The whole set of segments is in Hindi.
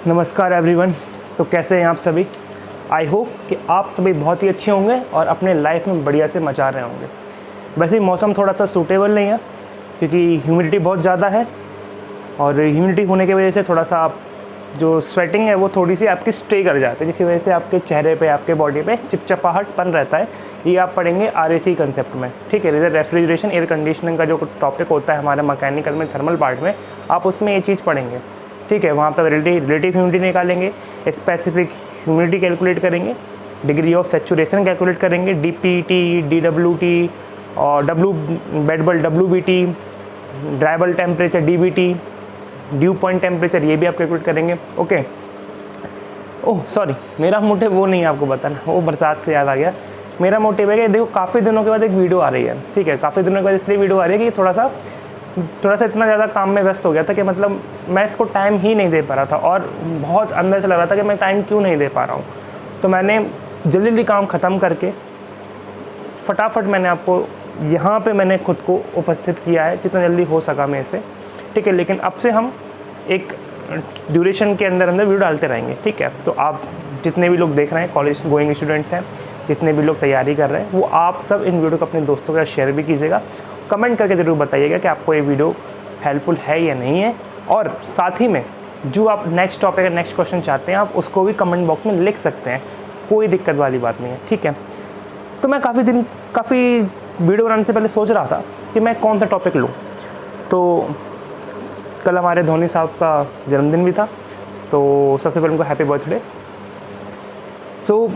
नमस्कार एवरीवन। तो कैसे हैं आप सभी? आई होप कि आप सभी बहुत ही अच्छे होंगे और अपने लाइफ में बढ़िया से मचा रहे होंगे। वैसे मौसम थोड़ा सा सूटेबल नहीं है क्योंकि ह्यूमिडिटी बहुत ज़्यादा है और ह्यूमिडिटी होने की वजह से थोड़ा सा आप जो स्वेटिंग है वो थोड़ी सी आपकी स्टे कर जाती है, जिसकी वजह से आपके चेहरे पे, आपके बॉडी पे चिपचिपाहटपन रहता है। ये आप पढ़ेंगे RAC कंसेप्ट में, ठीक है। रेफ्रिजरेशन एयर कंडीशनिंग का जो टॉपिक होता है हमारे मैकेनिकल में, थर्मल पार्ट में, आप उसमें ये चीज़ पढ़ेंगे, ठीक है। वहाँ पर रिलेटिव ह्यूमिडिटी निकालेंगे, स्पेसिफिक ह्यूमिडिटी कैलकुलेट करेंगे, डिग्री ऑफ सैचुरेशन कैलकुलेट करेंगे, DPT, DWT और bed bulb WBT, dry bulb temperature DBT, due point temperature, ये भी आप कैलकुलेट करेंगे। ओके, ओह सॉरी, मेरा मोटिव वो नहीं है आपको बताना, वो बरसात से याद आ गया। मेरा मोटिव है कि देखो काफ़ी दिनों के बाद एक वीडियो आ रही है, ठीक है। काफ़ी दिनों के बाद इसलिए वीडियो आ रही है कि थोड़ा सा इतना ज़्यादा काम में व्यस्त हो गया था कि मतलब मैं इसको टाइम ही नहीं दे पा रहा था और बहुत अंदर से लग रहा था कि मैं टाइम क्यों नहीं दे पा रहा हूँ। तो मैंने जल्दी काम ख़त्म करके फटाफट मैंने आपको यहाँ पे मैंने खुद को उपस्थित किया है जितना जल्दी हो सका मेरे से, ठीक है। लेकिन अब से हम एक ड्यूरेशन के अंदर वीडियो डालते रहेंगे, ठीक है। तो आप जितने भी लोग देख रहे हैं, कॉलेज गोइंग स्टूडेंट्स हैं, जितने भी लोग तैयारी कर रहे हैं, वो आप सब इन वीडियो को अपने दोस्तों के साथ शेयर भी कीजिएगा। कमेंट करके ज़रूर बताइएगा कि आपको ये वीडियो हेल्पफुल है या नहीं है, और साथ ही में जो आप नेक्स्ट टॉपिक नेक्स्ट क्वेश्चन चाहते हैं आप उसको भी कमेंट बॉक्स में लिख सकते हैं, कोई दिक्कत वाली बात नहीं है, ठीक है। तो मैं काफ़ी वीडियो बनाने से पहले सोच रहा था कि मैं कौन सा टॉपिक लूँ। तो कल हमारे धोनी साहब का जन्मदिन भी था, तो सबसे पहले उनको हैप्पी बर्थडे। सो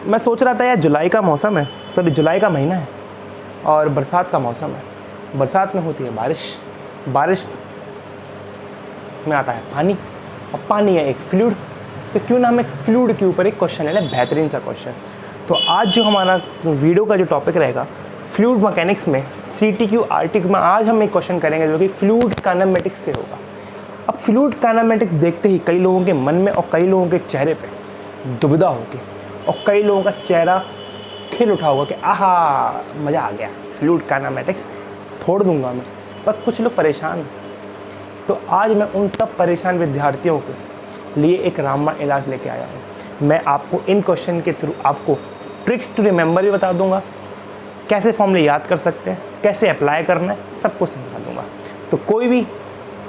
मैं सोच रहा था यार, जुलाई का मौसम है, तो जुलाई का महीना है और बरसात का मौसम है। बरसात में होती है बारिश में आता है पानी, और पानी है एक फ्लूइड। तो क्यों ना हम एक फ्लूइड के ऊपर एक क्वेश्चन है, बेहतरीन सा क्वेश्चन। तो आज जो हमारा वीडियो का जो टॉपिक रहेगा फ्लूइड मैकेनिक्स में, CTQ RTQ में, आज हम एक क्वेश्चन करेंगे जो कि फ्लूइड काइनेमेटिक्स से होगा। अब फ्लूइड काइनेमेटिक्स देखते ही कई लोगों के मन में और कई लोगों के चेहरे पे दुविधा होगी और कई लोगों का चेहरा खिल उठा होगा कि आहा मज़ा आ गया, फ्लूइड काइनेमेटिक्स फोड़ दूंगा मैं। पर कुछ लोग परेशान हैं। तो आज मैं उन सब परेशान विद्यार्थियों के लिए एक रामबाण इलाज लेके आया हूँ। मैं आपको इन क्वेश्चन के थ्रू आपको ट्रिक्स टू रिमेंबर भी बता दूंगा, कैसे फॉर्मूले याद कर सकते हैं, कैसे अप्लाई करना है, सब कुछ समझा दूंगा। तो कोई भी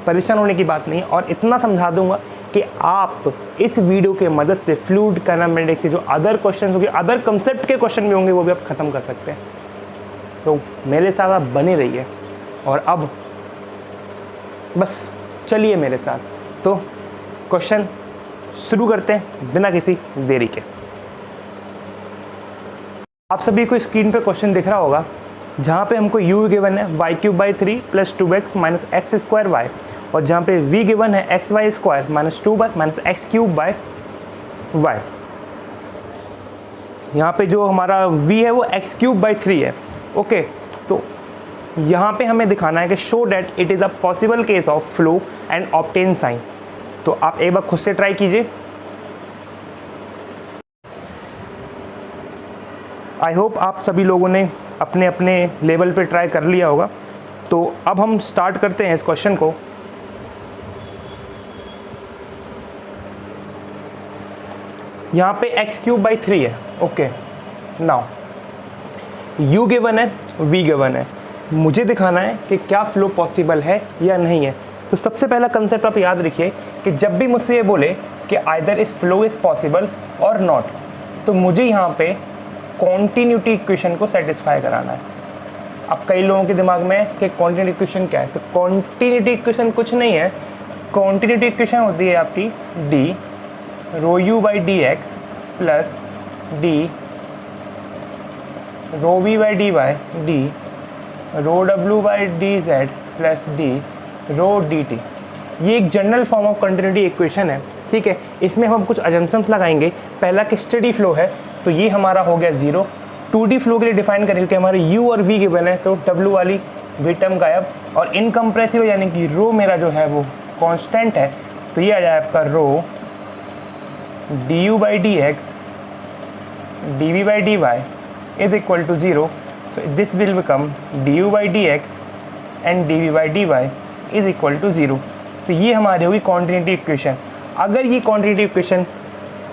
परेशान होने की बात नहीं है, और इतना समझा दूंगा कि आप इस वीडियो के मदद से फ्लूइड काइनेमेटिक्स के जो अदर क्वेश्चन होंगे, अदर कंसेप्ट के क्वेश्चन भी होंगे, वो भी आप ख़त्म कर सकते हैं। तो मेरे साथ आप बने रहिए, और अब बस चलिए मेरे साथ। तो क्वेश्चन शुरू करते हैं बिना किसी देरी के। आप सभी को स्क्रीन पे क्वेश्चन दिख रहा होगा, जहाँ पे हमको u गिवन है y³ + 2x - x² y, और जहाँ पे v गिवन है xy² - 2y - x³ y। यहाँ पे जो हमारा v है वो x³ है, ओके। तो यहाँ पे हमें दिखाना है कि show that it is a possible case of flow and obtain psi. तो आप एक बार खुद से ट्राई कीजिए। आई होप आप सभी लोगों ने अपने अपने लेवल पे ट्राई कर लिया होगा। तो अब हम स्टार्ट करते हैं इस क्वेश्चन को। यहाँ पे x³ है, ओके। नाउ u गिवन है, v गिवन है, मुझे दिखाना है कि क्या फ्लो पॉसिबल है या नहीं है। तो सबसे पहला कंसेप्ट आप याद रखिए कि जब भी मुझसे ये बोले कि आइदर इस फ्लो इज़ पॉसिबल और नॉट, तो मुझे यहाँ पे कॉन्टिन्यूटी इक्वेशन को सेटिस्फाई कराना है। अब कई लोगों के दिमाग में कि कॉन्टिन्यूटी इक्वेशन क्या है, तो कॉन्टिन्यूटी इक्वेशन कुछ नहीं है। कॉन्टिन्यूटी इक्वेशन होती है आपकी d ρu/dx plus d ρv/dy d ρw/dz plus d ρdt। ये एक general form of continuity equation है, ठीक है। इसमें हम कुछ अजम्पशंस लगाएंगे। पहला कि स्टेडी फ्लो है, तो ये हमारा हो गया 0। 2D फ्लो के लिए डिफाइन करेंगे कि हमारे u और v गिवन है, तो w वाली v टर्म गायब, और इनकम्प्रेसिव यानी कि रो मेरा जो है वो कांस्टेंट है, तो ये आ जाए आपका रो du/dx dv/dy is equal to 0। So this will become du/dx and dv/dy is equal to 0। तो ये हमारी होगी कॉन्टिन्यूटी इक्वेशन। अगर ये क्वांटिटेटिव इक्वेशन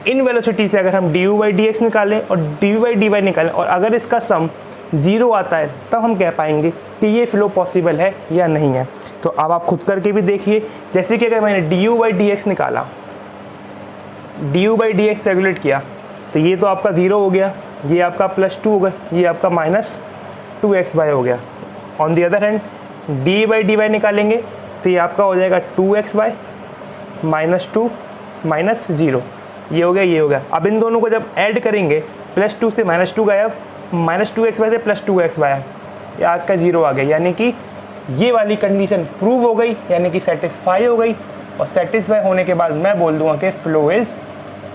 इन वेलोसिटी से अगर हम du/dx निकालें और du/dy निकालें और अगर इसका सम 0 आता है, तब हम कह पाएंगे कि ये फ्लो पॉसिबल है या नहीं है। तो अब आप खुद करके भी देखिए, जैसे कि अगर मैंने du/dx निकाला, du/dx कैलकुलेट किया, तो ये तो आपका 0 हो गया, ये आपका +2 हो गया, ये आपका -2xy हो गया। On the other hand d/dy निकालेंगे तो ये आपका हो जाएगा 2xy -2 -0, ये हो गया, ये हो गया। अब इन दोनों को जब ऐड करेंगे, +2 से -2 गायब, -2xy से +2xy आया, ये आपका 0 आ गया, यानी कि ये वाली कंडीशन प्रूव हो गई, यानी कि सेटिस्फाई हो गई। और सेटिस्फाई होने के बाद मैं बोल दूंगा कि फ्लो इज़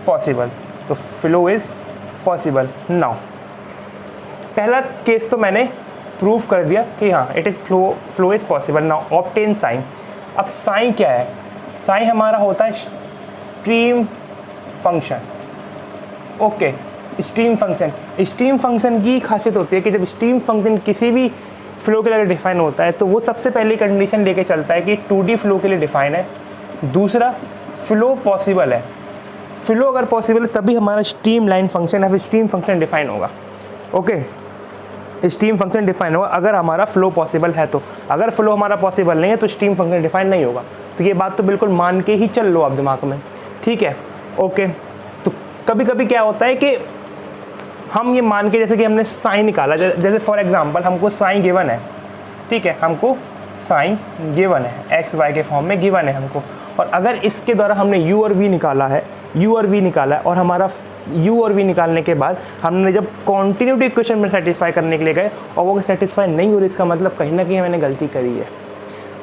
पॉसिबल। तो फ्लो इज़ पॉसिबल। नाउ पहला केस तो मैंने प्रूव कर दिया कि हाँ it is flow is possible. Now obtain psi. अब साइन क्या है? साइन हमारा होता है stream function. Okay, stream function. Stream function की खासियत होती है कि जब स्ट्रीम फंक्शन किसी भी फ्लो के लिए डिफाइन होता है तो वो सबसे पहली कंडीशन लेके चलता है कि 2D फ्लो के लिए डिफाइन है, दूसरा फ्लो पॉसिबल है। फ्लो अगर पॉसिबल है तभी हमारा स्ट्रीम लाइन फंक्शन या फिर स्ट्रीम फंक्शन डिफाइन होगा। ओके, स्ट्रीम फंक्शन डिफाइन होगा अगर हमारा फ्लो पॉसिबल है। तो अगर फ्लो हमारा पॉसिबल नहीं है तो स्ट्रीम फंक्शन डिफाइन नहीं होगा। तो ये बात तो बिल्कुल मान के ही चल लो आप दिमाग में, ठीक है। ओके, तो कभी कभी क्या होता है कि हम ये मान के, जैसे कि हमने साइन निकाला, जैसे फॉर एग्जांपल हमको साइन गिवन है, ठीक है, हमको साइन गिवन है, एक्स वाई के फॉर्म में गिवन है हमको। और अगर इसके द्वारा हमने u और v निकाला है, और हमारा u और v निकालने के बाद हमने जब कॉन्टिन्यूटी इक्वेशन में सेटिस्फाई करने के लिए गए और वो सेटिस्फाई नहीं हो रही, इसका मतलब कहीं ना कहीं मैंने गलती करी है,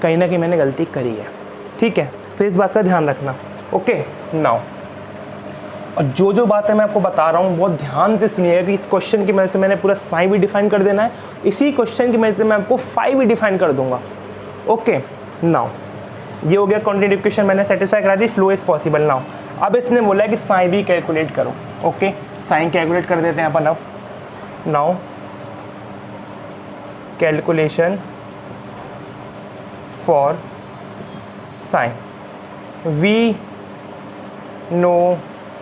कहीं ना कहीं मैंने गलती करी है, ठीक है। तो इस बात का ध्यान रखना। ओके, नाउ और जो बातें मैं आपको बता रहा हूँ बहुत ध्यान से सुनिएगा कि इस क्वेश्चन की वजह से मैंने पूरा साइन भी डिफाइन कर देना है, इसी क्वेश्चन की वजह से मैं आपको फाई भी डिफाइन कर दूंगा। ओके, नाउ ये हो गया क्वांटिटेटिव इक्वेशन, मैंने सेटिस्फाई करा दी, फ्लो इज पॉसिबल। नाउ अब इसने बोला है कि साइन भी कैलकुलेट करो। ओके, साइन कैलकुलेट कर देते हैं अपन। अब now calculation for psi, we know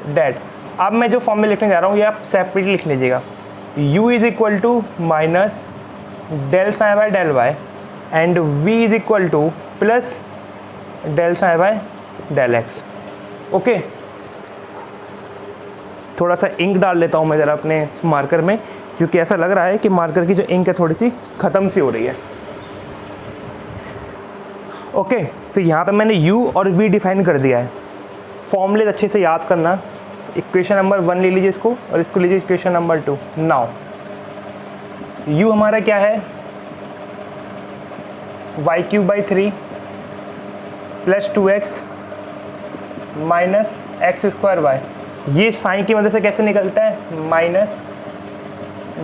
that. अब मैं जो फॉर्म में लिखने जा रहा हूँ ये आप सेपरेटली लिख लीजिएगा। u is equal to minus del psi by del y and v is equal to plus del psi by del x. Okay, थोड़ा सा इंक डाल लेता हूँ मैं ज़रा अपने मार्कर में, क्योंकि ऐसा लग रहा है कि मार्कर की जो इंक है थोड़ी सी ख़त्म सी हो रही है। ओके, तो यहाँ पे मैंने u और v डिफाइन कर दिया है। फॉर्मूले अच्छे से याद करना। इक्वेशन नंबर 1 ले लीजिए इसको और इसको लीजिए इक्वेशन नंबर 2। नाउ u हमारा क्या है? y³/3 plus 2x minus x²y। ये साइन की मदद से कैसे निकलता है? Minus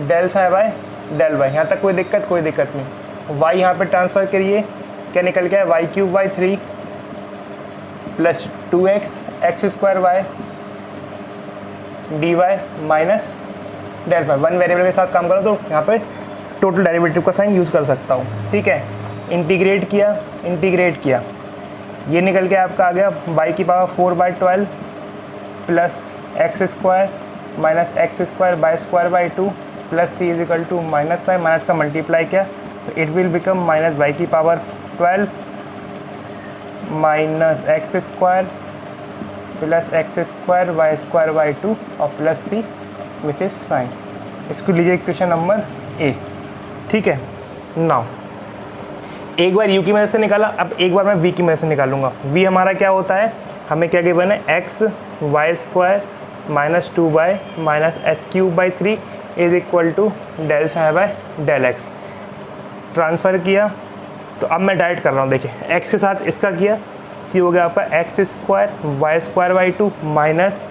del psi by del y. यहाँ तक कोई दिक्कत नहीं। y यहाँ पे ट्रांसफ़र करिए, क्या निकल गया है? y³/3 plus 2x x² dy minus del y. One variable के साथ काम करो तो यहाँ पे टोटल डेरिवेटिव का साइन यूज़ कर सकता हूँ, ठीक है। इंटीग्रेट किया, ये निकल के आपका आ गया y⁴/12 plus x² minus x²/2 plus c is equal to minus sine, minus का मल्टीप्लाई किया तो it will become minus y⁴12 minus x² plus x²y²/2 और plus c which is sine. इसको लीजिए इक्वेशन नंबर ए, ठीक है। नाउ एक बार u की मदद से निकाला, अब एक बार मैं v की मदद से निकालूंगा। v हमारा क्या होता है? हमें क्या गिवन है? x² minus 2y minus s³/3 is equal to del psi by del x. Transfer किया तो अब मैं डायरेक्ट कर रहा हूँ, देखिए x के साथ इसका किया तो हो गया आपका x² y²/2 माइनस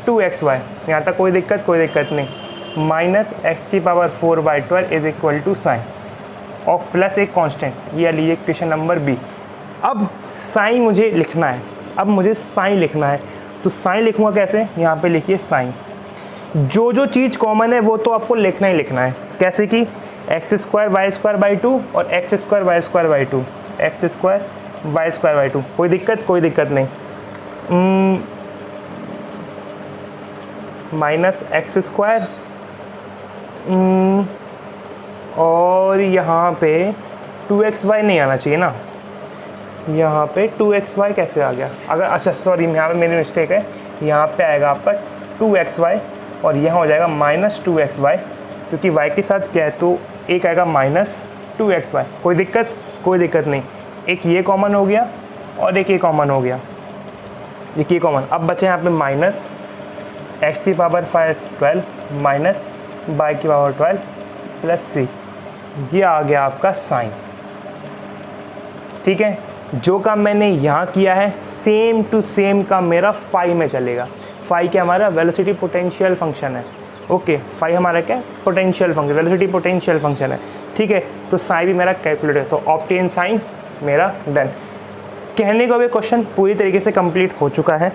2xy। यहाँ तक कोई दिक्कत नहीं। Minus x⁴/12 is equal to psi और प्लस एक कांस्टेंट, ये लीजिए इक्वेशन नंबर बी। अब साइन मुझे लिखना है, तो साइन लिखूँगा कैसे? यहाँ पे लिखिए साइन। जो चीज़ कॉमन है वो तो आपको लिखना ही लिखना है। कैसे कि x² y²/2 और x² y²/2, x² y²/2। कोई दिक्कत नहीं। माइनस एक्स स्क्वायर, और यहाँ पे 2xy नहीं आना चाहिए ना, यहाँ पे 2xy कैसे आ गया? अगर अच्छा सॉरी यहाँ पे मेरी मिस्टेक है, यहाँ पे आएगा आपका 2xy और यहाँ हो जाएगा माइनस 2xy, क्योंकि y के साथ क्या है तो एक आएगा माइनस 2xy। कोई दिक्कत? कोई दिक्कत नहीं। एक ये कॉमन हो गया और एक ये कॉमन हो गया, एक ये कॉमन। अब बचे यहाँ पे माइनस एक्स की पावर 12 माइनस वाई की पावर 12 प्लस सी, ये आ गया आपका साइन। ठीक है, जो काम मैंने यहाँ किया है सेम टू सेम काम मेरा फाई में चलेगा। फाई क्या हमारा वेलोसिटी पोटेंशियल फंक्शन है। ओके, फाई हमारा क्या है? Potential function, velocity potential function है। ठीक है, तो साइन भी मेरा कैलकुलेट है, तो ऑब्टेन साइन मेरा डन। कहने को भी क्वेश्चन पूरी तरीके से कंप्लीट हो चुका है,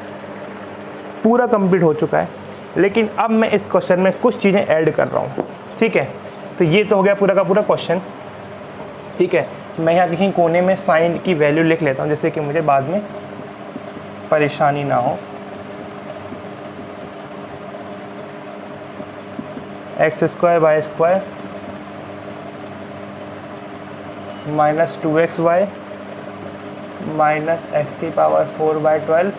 पूरा कंप्लीट हो चुका है, लेकिन अब मैं इस क्वेश्चन में कुछ चीज़ें ऐड कर रहा हूँ। ठीक है, तो ये तो हो गया पूरा का पूरा क्वेश्चन। ठीक है, मैं यहाँ कहीं कोने में साइन की वैल्यू लिख लेता हूँ, जिससे कि मुझे बाद में परेशानी ना हो। X square y square minus 2xy minus x की पावर 4/12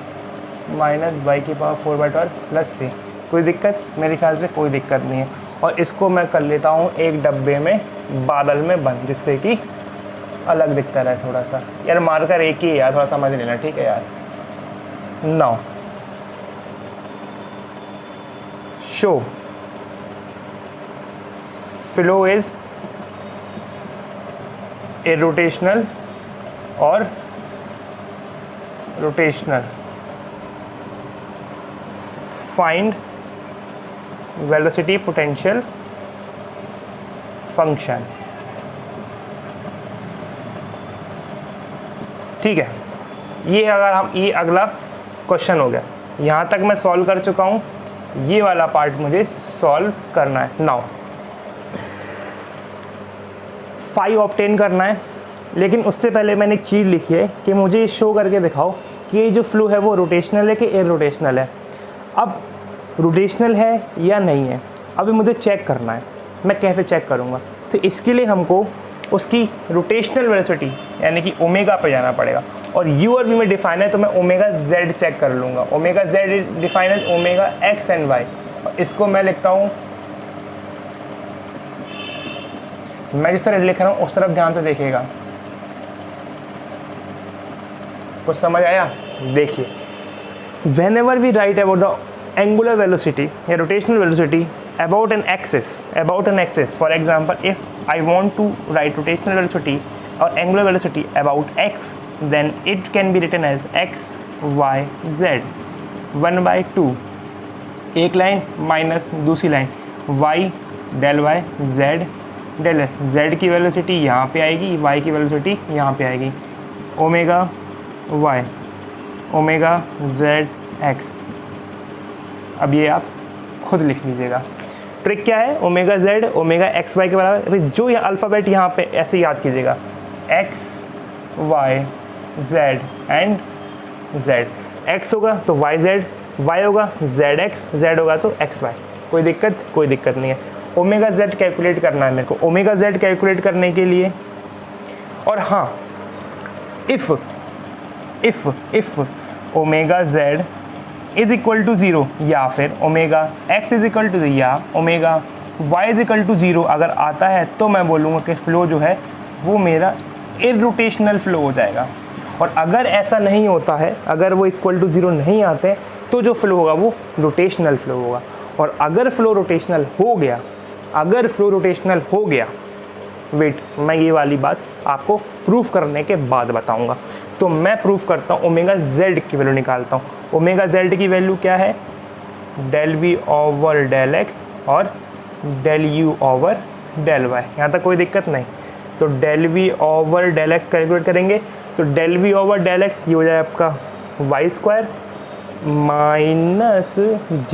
माइनस वाई की पावर 4/12 प्लस सी। कोई दिक्कत? मेरे ख्याल से कोई दिक्कत नहीं है। और इसको मैं कर लेता हूँ एक डब्बे में बादल में बंद, जिससे कि अलग दिखता रहे थोड़ा सा। यार मार्कर एक ही है यार, थोड़ा समझ लेना। ठीक है यार। Now show flow is irrotational और rotational. Find velocity potential function. ठीक है, ये अगर हम ये अगला क्वेश्चन हो गया। यहाँ तक मैं सॉल्व कर चुका हूँ, ये वाला पार्ट मुझे सॉल्व करना है। नाउ फाई ऑब्टेन करना है, लेकिन उससे पहले मैंने एक चीज़ लिखी है कि मुझे शो करके दिखाओ कि ये जो फ्लो है वो रोटेशनल है कि इरोटेशनल है। अब रोटेशनल है या नहीं है, अभी मुझे चेक करना है। मैं कैसे चेक करूँगा? तो इसके लिए हमको उसकी रोटेशनल वेलोसिटी यानी कि ओमेगा पे जाना पड़ेगा, और यू और वी में डिफाइन है, तो मैं ओमेगा जेड चेक कर लूँगा। ओमेगा जेड डिफाइन है ओमेगा एक्स एंड वाई। इसको मैं लिखता हूँ, मैं जिस तरह लिख रहा हूँ उस तरफ ध्यान से देखिएगा। कुछ समझ आया? देखिए, whenever we write about the angular velocity या rotational velocity about an axis, for example, if I want to write rotational velocity or angular velocity about x, then it can be written as x y z 1/2, एक लाइन माइनस दूसरी line y del y z del z की वेलोसिटी यहाँ पे आएगी, y की वेलोसिटी यहाँ पे आएगी, omega y omega z x। अब ये आप खुद लिख लीजिएगा। ट्रिक क्या है? Omega z omega x y के बराबर। जो ये अल्फ़ाबेट यहाँ पे ऐसे याद कीजिएगा, x y z and z. X होगा तो वाई जेड, वाई होगा जेड एक्स, जेड होगा तो एक्स वाई। कोई दिक्कत? कोई दिक्कत नहीं है। ओमेगा जेड कैलकुलेट करना है मेरे को। ओमेगा जेड कैलकुलेट करने के लिए, और हाँ, if omega z is equal to 0 या फिर omega x is equal to या omega y is equal to 0 अगर आता है, तो मैं बोलूँगा कि फ़्लो जो है वो मेरा इरोटेशनल फ़्लो हो जाएगा। और अगर ऐसा नहीं होता है, अगर वो इक्वल टू 0 नहीं आते, तो जो फ़्लो होगा वो रोटेशनल फ़्लो होगा। और अगर फ़्लो रोटेशनल हो गया, वेट, मैं ये वाली बात आपको प्रूफ करने के बाद बताऊंगा। तो मैं प्रूफ करता हूँ, ओमेगा जेड की वैल्यू निकालता हूँ। ओमेगा जेड की वैल्यू क्या है? Del v over del x और del u over del y. यहाँ तक कोई दिक्कत नहीं। तो del v over del x calculate करेंगे, तो del v over del x ये हो जाए आपका वाई स्क्वायर माइनस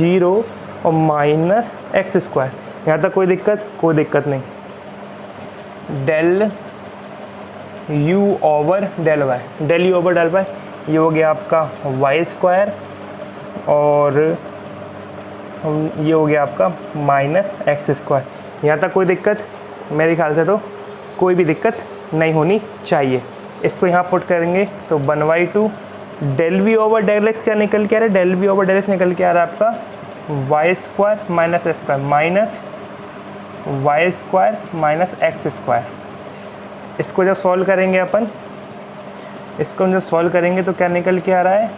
0 और माइनस एक्स स्क्वायर। यहाँ तक कोई दिक्कत? कोई दिक्कत नहीं। Del u over del y, del u over del y ये हो गया आपका वाई स्क्वायर और ये हो गया आपका माइनस एक्स स्क्वायर। यहाँ तक कोई दिक्कत? मेरे ख्याल से तो कोई भी दिक्कत नहीं होनी चाहिए। इसको यहाँ पुट करेंगे तो 1/2 del v over del x क्या निकल के आ रहा है? Del v over del x निकल के आ रहा है आपका y square minus x square minus y square minus x square. इसको जब सॉल्व करेंगे अपन, इसको जब सॉल्व करेंगे तो क्या निकल के आ रहा है?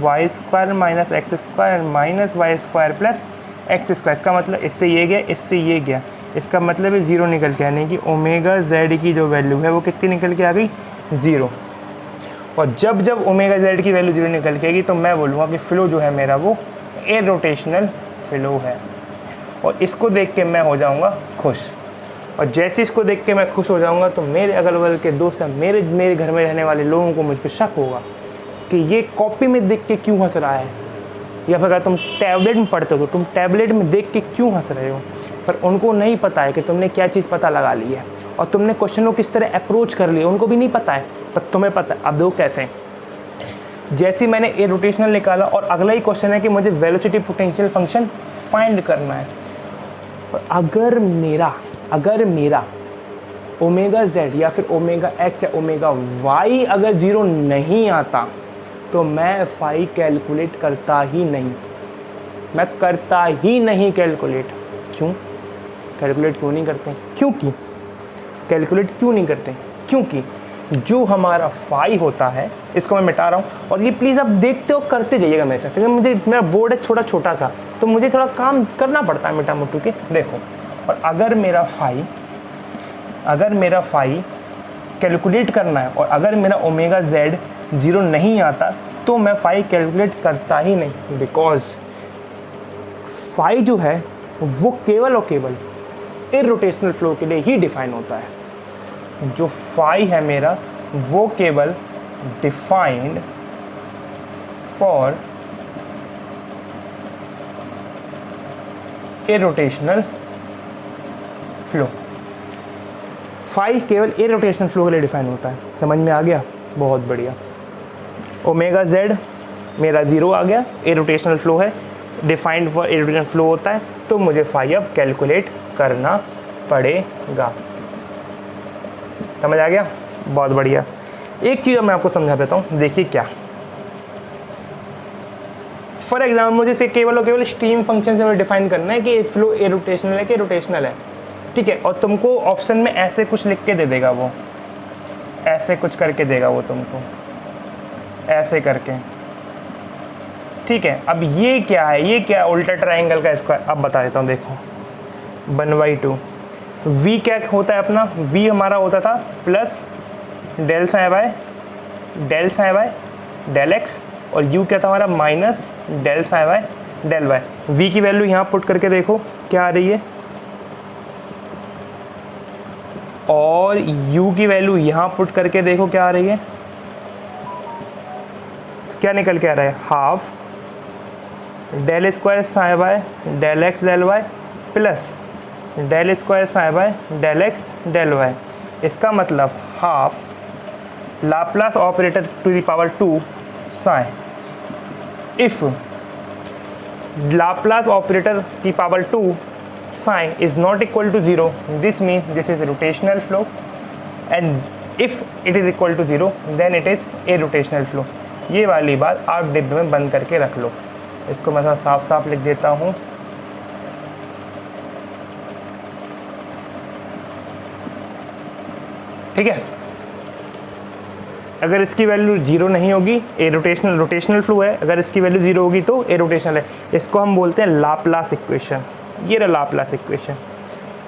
Y square minus x square minus y square plus x square. इसका मतलब इससे ये गया, इससे ये गया, इसका मतलब है 0 निकल के आने की ओमेगा जेड की जो वैल्यू है वो कितनी निकल के आ गई? 0। और जब जब ओमेगा जेड की वैल्यू 0 निकल के आएगी तो मैं बोलूँगा कि फ़्लो जो है मेरा वो इरोटेशनल फ़्लो है। और इसको देख के मैं हो जाऊँगा खुश। और जैसे इसको देख के मैं खुश हो जाऊँगा तो मेरे अगल बगल के दोस्त या मेरे घर में रहने वाले लोगों को मुझ पर शक होगा कि ये कॉपी में देख के क्यों हंस रहा है, या फिर अगर तुम टैबलेट में पढ़ते हो तो तुम टैबलेट में देख के क्यों हंस रहे हो। पर उनको नहीं पता है कि तुमने क्या चीज़ पता लगा ली है और तुमने क्वेश्चन को किस तरह अप्रोच कर लिया, उनको भी नहीं पता है, पर तुम्हें पता है। अब देखो कैसे, जैसे मैंने ए रोटेशनल निकाला और अगला ही क्वेश्चन है कि मुझे वेलोसिटी पोटेंशियल फंक्शन फाइंड करना है। और अगर मेरा ओमेगा जेड या फिर ओमेगा एक्स या ओमेगा वाई अगर 0 नहीं आता तो मैं फाई कैलकुलेट करता ही नहीं, मैं करता ही नहीं कैलकुलेट। क्यों कैलकुलेट क्यों नहीं करते? कैलकुलेट क्यों नहीं करते? क्योंकि जो हमारा फाई होता है, इसको मैं मिटा रहा हूँ और ये प्लीज़ आप देखते हो करते जाइएगा मेरे साथ, क्योंकि मेरा बोर्ड है छोटा सा तो मुझे थोड़ा काम करना पड़ता है मिटा मुटू के। देखो, और अगर मेरा फाई कैलकुलेट करना है और अगर मेरा ओमेगा जेड 0 नहीं आता तो मैं फाई कैलकुलेट करता ही नहीं, बिकॉज फाई जो है वो केवल और केवल इरोटेशनल फ्लो के लिए ही डिफाइन होता है। जो फाई है मेरा वो केवल defined for irrotational flow. Phi केवल इरोटेशनल फ्लो के लिए डिफाइन होता है। समझ में आ गया? बहुत बढ़िया। ओमेगा जेड मेरा 0 आ गया, इरोटेशनल फ्लो है, डिफाइंड फॉर इरोटेशनल फ्लो होता है, तो मुझे फाई अब कैलकुलेट करना पड़ेगा। समझ आ गया? बहुत बढ़िया। एक चीज़ मैं आपको समझा देता हूँ, देखिए क्या। फॉर एग्जाम्पल मुझे इसे केवल और केवल स्ट्रीम फंक्शन से डिफाइन करना है कि फ्लो इरोटेशनल है कि रोटेशनल है, ठीक है। और तुमको ऑप्शन में ऐसे कुछ लिख के दे देगा, वो ऐसे कुछ करके देगा वो तुमको, ऐसे करके, ठीक है। अब ये क्या है? ये क्या उल्टा ट्रायंगल का स्क्वायर? अब बता देता हूँ, देखो 1/2 v क्या होता है अपना? v हमारा होता था plus del psi by del x, और u क्या था हमारा? Minus del psi by del y. v की वैल्यू यहाँ पुट करके देखो क्या आ रही है, और u की वैल्यू यहाँ पुट करके देखो क्या आ रही है। क्या निकल के आ रहा है? Half del square sine by del x del y plus del square sine by del x del y. इसका मतलब half Laplace operator to the power 2 sine. If Laplace operator की power 2 sine is not equal to 0, this means this is rotational flow, and if it is equal to 0 then it is a rotational flow. ये वाली बात आप डिब्बे में बंद करके रख लो। इसको मैं साफ साफ लिख देता हूँ। ठीक है, अगर इसकी वैल्यू 0 नहीं होगी, ए रोटेशनल फ्लो है, अगर इसकी वैल्यू 0 होगी तो ए रोटेशनल है। इसको हम बोलते हैं लाप्लास इक्वेशन। ये रहा लाप्लास इक्वेशन,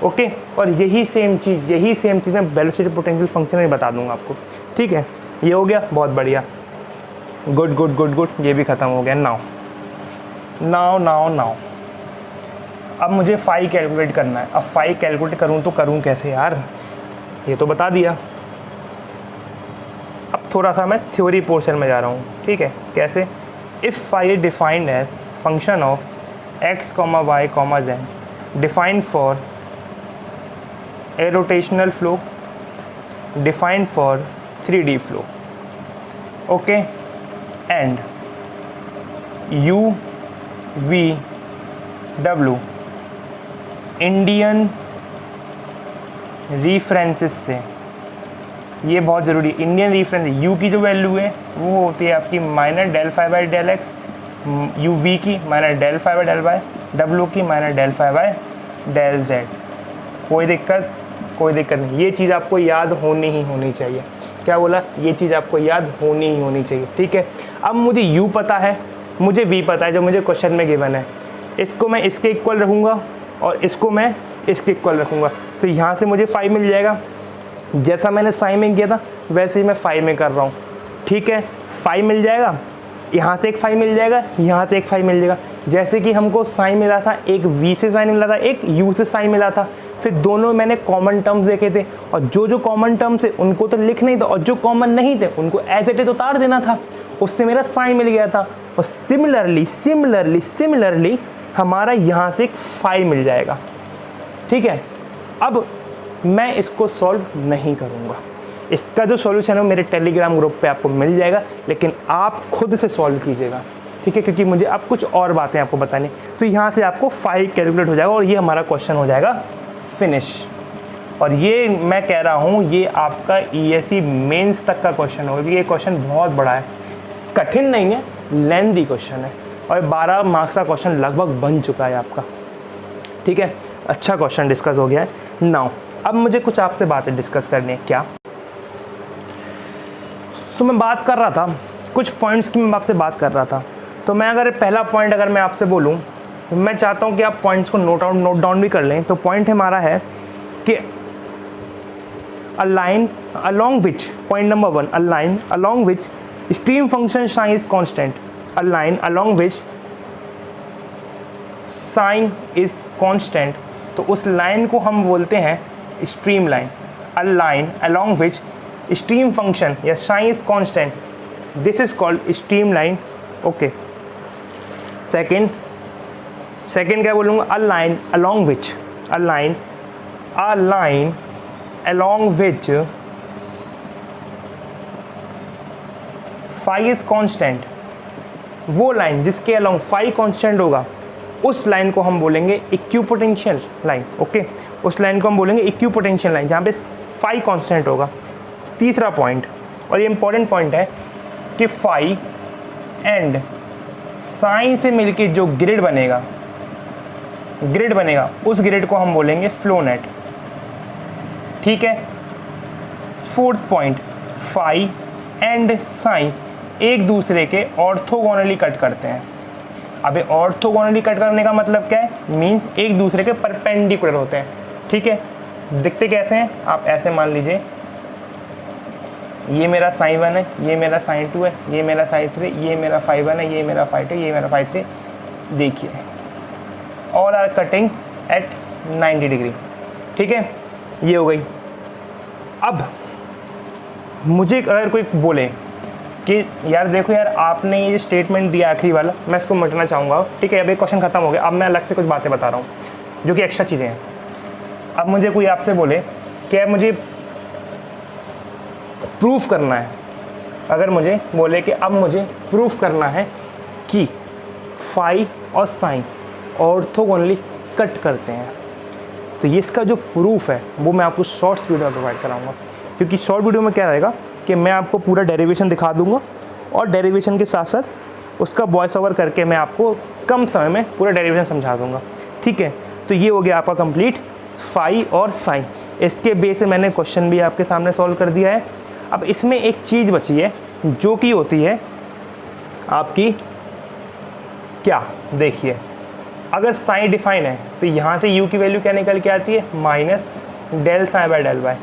ओके। और यही सेम चीज़ मैं वेलोसिटी पोटेंशियल फंक्शन में बता दूंगा आपको, ठीक है। ये हो गया, बहुत बढ़िया, गुड। ये भी ख़त्म हो गया। नाउ अब मुझे फाई कैलकुलेट करना है। अब फाई कैलकुलेट करूँ तो करूँ कैसे यार? ये तो बता दिया। अब थोड़ा सा मैं थ्योरी पोर्शन में जा रहा हूँ, ठीक है। कैसे? If phi is defined as function of x, y, z defined for a rotational flow defined for 3D flow, okay। And you V W Indian references से, ये बहुत ज़रूरी है। इंडियन रेफरेंस, यू की जो वैल्यू है वो होती है आपकी minus del five by del x, u v की minus del five by del y, डब्ल्यू की minus del five by del z. कोई दिक्कत नहीं, ये चीज़ आपको याद होनी ही होनी चाहिए। क्या बोला? ये चीज़ आपको याद होनी ही होनी चाहिए, ठीक है। अब मुझे यू पता है, मुझे वी पता है जो मुझे क्वेश्चन में गिवन है, इसको मैं इसके इक्वल रखूँगा और इसको मैं इसके इक्वल रखूँगा, तो यहाँ से मुझे 5 मिल जाएगा। जैसा मैंने साइन में किया था वैसे ही मैं 5 में कर रहा हूँ, ठीक है। 5 मिल जाएगा, यहाँ से एक 5 मिल जाएगा, यहाँ से एक 5 मिल जाएगा। जैसे कि हमको साइन मिला था, एक वी से साइन मिला था, एक यू से साइन मिला था, फिर दोनों मैंने कॉमन टर्म्स देखे थे, और जो कॉमन टर्म्स है उनको तो लिखना ही था, और जो कॉमन नहीं थे उनको एज इट इज उतार देना था, उससे मेरा साइन मिल गया था। और सिमिलरली हमारा यहाँ से एक 5 मिल जाएगा, ठीक है। अब मैं इसको सॉल्व नहीं करूँगा, इसका जो सॉल्यूशन है मेरे टेलीग्राम ग्रुप पे आपको मिल जाएगा, लेकिन आप खुद से सॉल्व कीजिएगा, ठीक है, क्योंकि मुझे अब कुछ और बातें आपको बतानी। तो यहाँ से आपको 5 कैलकुलेट हो जाएगा और ये हमारा क्वेश्चन हो जाएगा फिनिश। और ये मैं कह रहा हूँ ये आपका ESE मेंस तक का क्वेश्चन होगा, क्योंकि ये क्वेश्चन बहुत बड़ा है, कठिन नहीं है, लेंथी क्वेश्चन है, और 12 मार्क्स का क्वेश्चन लगभग बन चुका है आपका, ठीक है। अच्छा क्वेश्चन डिस्कस हो गया है। नाउ अब मुझे कुछ आपसे बातें डिस्कस करनी है। क्या? तो मैं बात कर रहा था कुछ पॉइंट्स की, मैं आपसे बात कर रहा था। तो मैं अगर पहला पॉइंट अगर मैं आपसे बोलूँ, तो मैं चाहता हूँ कि आप पॉइंट्स को नोट डाउन भी कर लें। तो पॉइंट हमारा है कि a line along which, point number 1, a line along which stream function sine is constant, a line along which sine is constant, तो उस लाइन को हम बोलते हैं stream line. A line along which stream function या sine is constant, this is called stream line, okay. Second क्या बोलूँगा? A line along which phi is constant, वो लाइन जिसके अलोंग फाई कॉन्स्टेंट होगा उस लाइन को हम बोलेंगे इक्विपोटेंशियल लाइन, ओके। उस लाइन को हम बोलेंगे इक्विपोटेंशियल लाइन जहाँ पे फाई कांस्टेंट होगा। तीसरा पॉइंट, और ये इंपॉर्टेंट पॉइंट है, कि फाई एंड साइन से मिलके जो ग्रिड बनेगा उस ग्रिड को हम बोलेंगे फ्लो नेट, ठीक है। Fourth point, phi and psi एक दूसरे के ऑर्थोगोनली कट करते हैं। अबे ऑर्थोगोनली कट करने का मतलब क्या है? मीन एक दूसरे के परपेंडिकुलर होते हैं, ठीक है। दिखते कैसे हैं? आप ऐसे मान लीजिए, ये मेरा साइन 1 है, ये मेरा साइन 2 है, ये मेरा साइन 3, ये मेरा फाई 1 है, ये मेरा फाई 2, ये मेरा फाई 3। देखिए all are cutting at 90 degree, ठीक है। ये हो गई। अब मुझे अगर कोई बोले कि यार देखो यार आपने ये स्टेटमेंट दिया आखिरी वाला, मैं इसको मिटाना चाहूँगा, ठीक है। अब एक क्वेश्चन खत्म हो गया, अब मैं अलग से कुछ बातें बता रहा हूँ जो कि एक्स्ट्रा चीज़ें हैं। अब मुझे कोई आपसे बोले कि यार मुझे प्रूफ करना है, अगर मुझे बोले कि अब मुझे प्रूफ करना है कि फाई और साइन ऑर्थोगोनली कट करते हैं, तो ये इसका जो प्रूफ है वो मैं आपको शॉर्ट्स वीडियो प्रोवाइड कराऊंगा। क्योंकि शॉर्ट वीडियो में क्या रहेगा कि मैं आपको पूरा डेरिवेशन दिखा दूंगा, और डेरिवेशन के साथ साथ उसका वॉइस ओवर करके मैं आपको कम समय में पूरा डेरिवेशन समझा दूंगा, ठीक है। तो ये हो गया आपका कंप्लीट फाई और साइन। इसके बेस से मैंने क्वेश्चन भी आपके सामने सॉल्व कर दिया है। अब इसमें एक चीज़ बची है जो कि होती है आपकी क्या, देखिए अगर साइन डिफाइन है तो यहाँ से u की वैल्यू क्या निकल के आती है? Minus del psi by del y.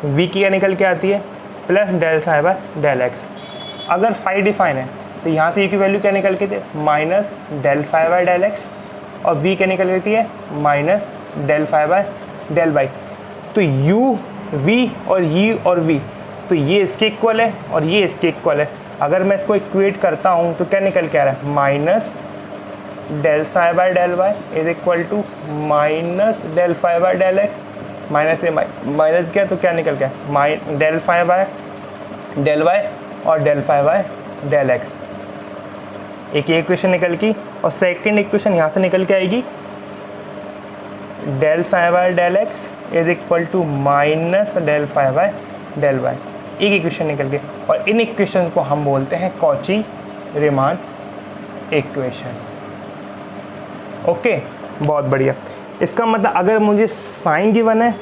v की क्या निकल के आती है? Plus del psi by del x. अगर फाई डिफाइन है तो यहाँ से u की वैल्यू क्या निकल के आती है? Minus del phi by del x, और v क्या निकल के आती है? Minus del phi by del y. तो u, v और v तो ये इसके इक्वल है और ये इसके इक्वल है। अगर मैं इसको इक्वेट करता हूँ तो क्या निकल के आ रहा है? Minus del psi by del y is equal to minus del phi by del x. Minus से माइनस किया तो क्या निकल गया? Del phi by del y और del phi by del x. एक ये इक्वेशन निकल की, और सेकंड इक्वेशन यहाँ से निकल के आएगी, del phi by del x is equal to minus del phi by del y. एक इक्वेशन निकल के, और इन इक्वेशन को हम बोलते हैं कॉची रीमान इक्वेशन। ओके, बहुत बढ़िया। इसका मतलब अगर मुझे साइन गिवन है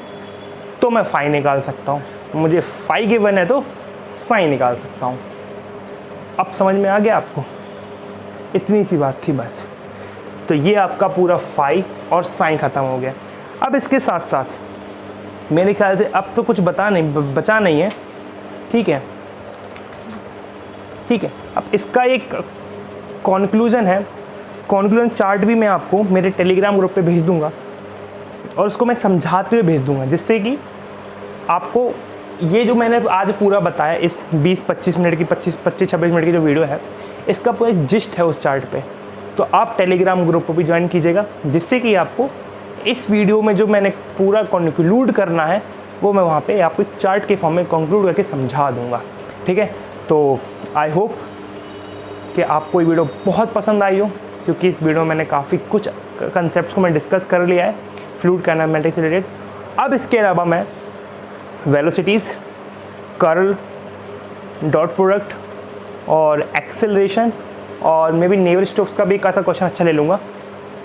तो मैं फाई निकाल सकता हूँ, मुझे फाई गिवन है तो साइन निकाल सकता हूँ। अब समझ में आ गया आपको? इतनी सी बात थी बस। तो ये आपका पूरा फाई और साइन ख़त्म हो गया। अब इसके साथ साथ मेरे ख्याल से अब तो कुछ बचा नहीं है। ठीक है, ठीक है। अब इसका एक कॉन्क्लूज़न है, कॉन्क्लूजन चार्ट भी मैं आपको मेरे टेलीग्राम ग्रुप पे भेज दूंगा, और उसको मैं समझाते हुए भेज दूंगा, जिससे कि आपको ये जो मैंने आज पूरा बताया इस 20-25 मिनट की 25-26 मिनट की जो वीडियो है, इसका पूरा एक जिस्ट है उस चार्ट पे। तो आप टेलीग्राम ग्रुप को भी ज्वाइन कीजिएगा, जिससे कि आपको इस वीडियो में जो मैंने पूरा कंक्लूड करना है वो मैं वहाँ पे आपको चार्ट के फॉर्म में कंक्लूड करके समझा दूँगा। ठीक है, तो आई होप कि आपको ये वीडियो बहुत पसंद आई हो, क्योंकि इस वीडियो में मैंने काफ़ी कुछ कंसेप्ट्स को मैं डिस्कस कर लिया है फ्लूइड काइनेमेटिक्स से रिलेटेड। अब इसके अलावा मैं वेलोसिटीज़, कर्ल, डॉट प्रोडक्ट और एक्सेलरेशन और मे बी नेवल स्टोक्स का भी एक ऐसा क्वेश्चन अच्छा ले लूँगा।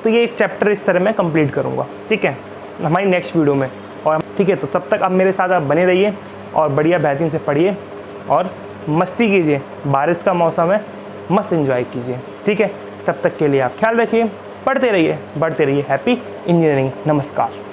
तो ये एक चैप्टर इस तरह मैं कंप्लीट करूँगा, ठीक है, हमारी नेक्स्ट वीडियो में। और ठीक है, तो तब तक आप मेरे साथ आप बने रहिए और बढ़िया बेहतरीन से पढ़िए और मस्ती कीजिए। बारिश का मौसम है, मस्त एंजॉय कीजिए। ठीक है, तब तक के लिए आप ख्याल रखिए, पढ़ते रहिए, बढ़ते रहिए। Happy engineering. नमस्कार।